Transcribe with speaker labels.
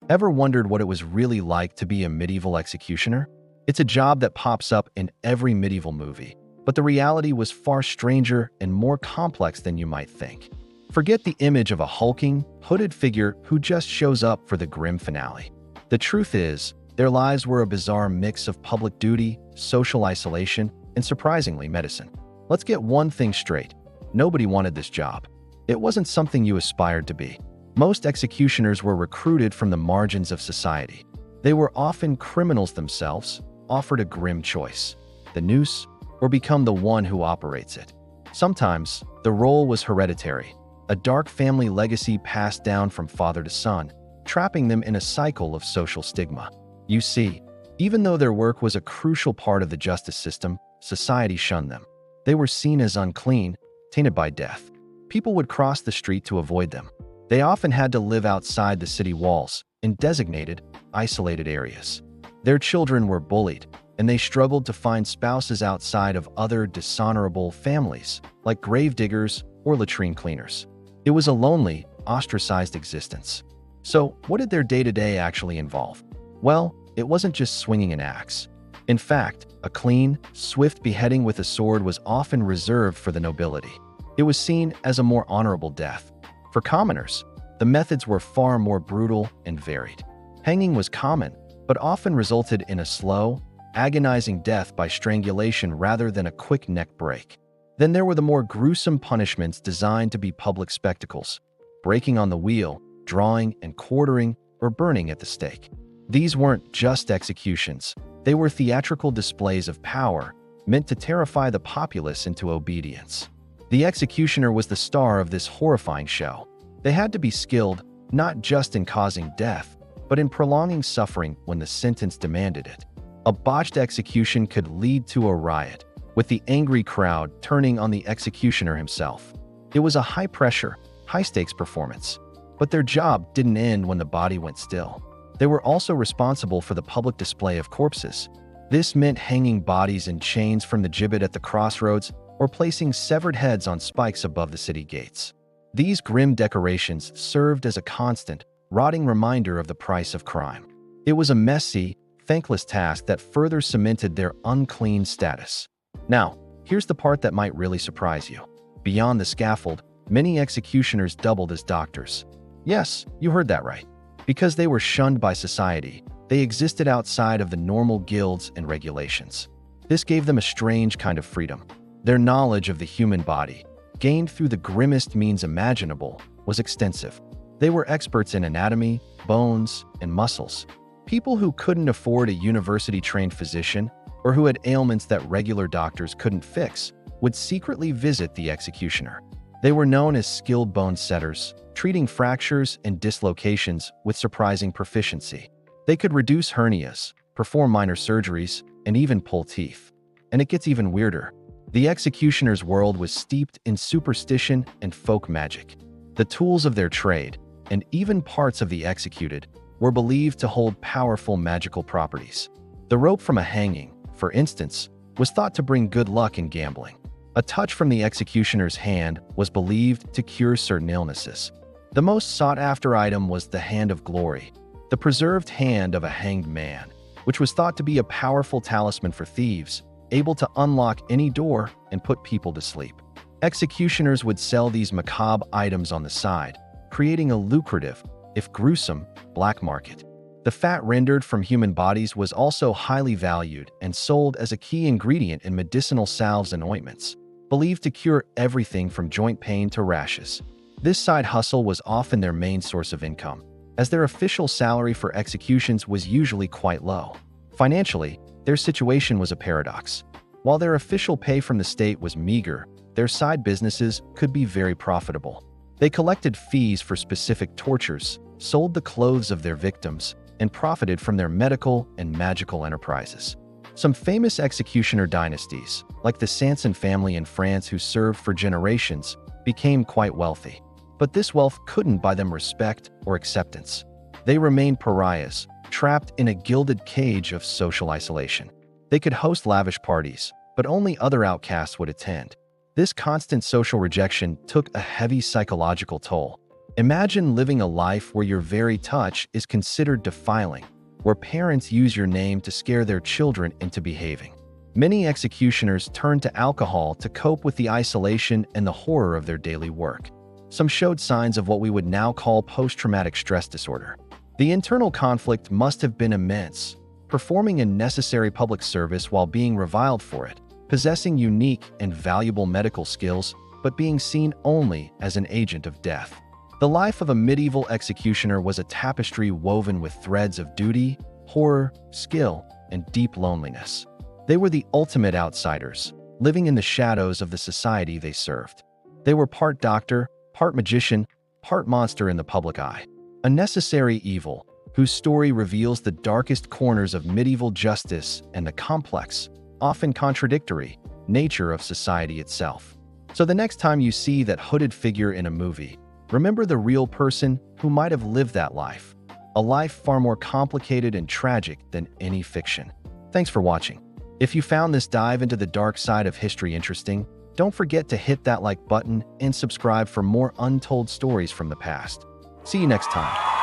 Speaker 1: Ever wondered what it was really like to be a medieval executioner? It's a job that pops up in every medieval movie, but the reality was far stranger and more complex than you might think. Forget the image of a hulking, hooded figure who just shows up for the grim finale. The truth is, their lives were a bizarre mix of public duty, social isolation, and surprisingly, medicine. Let's get one thing straight. Nobody wanted this job. It wasn't something you aspired to be. Most executioners were recruited from the margins of society. They were often criminals themselves, offered a grim choice: the noose or become the one who operates it. Sometimes, the role was hereditary, a dark family legacy passed down from father to son, trapping them in a cycle of social stigma. You see, even though their work was a crucial part of the justice system, society shunned them. They were seen as unclean, tainted by death. People would cross the street to avoid them. They often had to live outside the city walls, in designated, isolated areas. Their children were bullied, and they struggled to find spouses outside of other dishonorable families, like gravediggers or latrine cleaners. It was a lonely, ostracized existence. So, what did their day-to-day actually involve? Well, it wasn't just swinging an axe. In fact, a clean, swift beheading with a sword was often reserved for the nobility. It was seen as a more honorable death. For commoners, the methods were far more brutal and varied. Hanging was common, but often resulted in a slow, agonizing death by strangulation rather than a quick neck break. Then there were the more gruesome punishments designed to be public spectacles: breaking on the wheel, drawing and quartering, or burning at the stake. These weren't just executions. They were theatrical displays of power, meant to terrify the populace into obedience. The executioner was the star of this horrifying show. They had to be skilled, not just in causing death, but in prolonging suffering when the sentence demanded it. A botched execution could lead to a riot, with the angry crowd turning on the executioner himself. It was a high-pressure, high-stakes performance. But their job didn't end when the body went still. They were also responsible for the public display of corpses. This meant hanging bodies in chains from the gibbet at the crossroads or placing severed heads on spikes above the city gates. These grim decorations served as a constant, rotting reminder of the price of crime. It was a messy, thankless task that further cemented their unclean status. Now, here's the part that might really surprise you. Beyond the scaffold, many executioners doubled as doctors. Yes, you heard that right. Because they were shunned by society, they existed outside of the normal guilds and regulations. This gave them a strange kind of freedom. Their knowledge of the human body, gained through the grimmest means imaginable, was extensive. They were experts in anatomy, bones, and muscles. People who couldn't afford a university-trained physician or who had ailments that regular doctors couldn't fix would secretly visit the executioner. They were known as skilled bone setters, treating fractures and dislocations with surprising proficiency. They could reduce hernias, perform minor surgeries, and even pull teeth. And it gets even weirder. The executioner's world was steeped in superstition and folk magic. The tools of their trade, and even parts of the executed, were believed to hold powerful magical properties. The rope from a hanging, for instance, was thought to bring good luck in gambling. A touch from the executioner's hand was believed to cure certain illnesses. The most sought-after item was the Hand of Glory, the preserved hand of a hanged man, which was thought to be a powerful talisman for thieves, able to unlock any door and put people to sleep. Executioners would sell these macabre items on the side, creating a lucrative, if gruesome, black market. The fat rendered from human bodies was also highly valued and sold as a key ingredient in medicinal salves and ointments, believed to cure everything from joint pain to rashes. This side hustle was often their main source of income, as their official salary for executions was usually quite low. Financially, their situation was a paradox. While their official pay from the state was meager, their side businesses could be very profitable. They collected fees for specific tortures, sold the clothes of their victims, and profited from their medical and magical enterprises. Some famous executioner dynasties, like the Sanson family in France who served for generations, became quite wealthy. But this wealth couldn't buy them respect or acceptance. They remained pariahs, trapped in a gilded cage of social isolation. They could host lavish parties, but only other outcasts would attend. This constant social rejection took a heavy psychological toll. Imagine living a life where your very touch is considered defiling, where parents use your name to scare their children into behaving. Many executioners turn to alcohol to cope with the isolation and the horror of their daily work. Some showed signs of what we would now call post-traumatic stress disorder. The internal conflict must have been immense, performing a necessary public service while being reviled for it, possessing unique and valuable medical skills, but being seen only as an agent of death. The life of a medieval executioner was a tapestry woven with threads of duty, horror, skill, and deep loneliness. They were the ultimate outsiders, living in the shadows of the society they served. They were part doctor, part magician, part monster in the public eye. A necessary evil, whose story reveals the darkest corners of medieval justice and the complex, often contradictory, nature of society itself. So the next time you see that hooded figure in a movie, remember the real person who might have lived that life. A life far more complicated and tragic than any fiction. Thanks for watching. If you found this dive into the dark side of history interesting, don't forget to hit that like button and subscribe for more untold stories from the past. See you next time.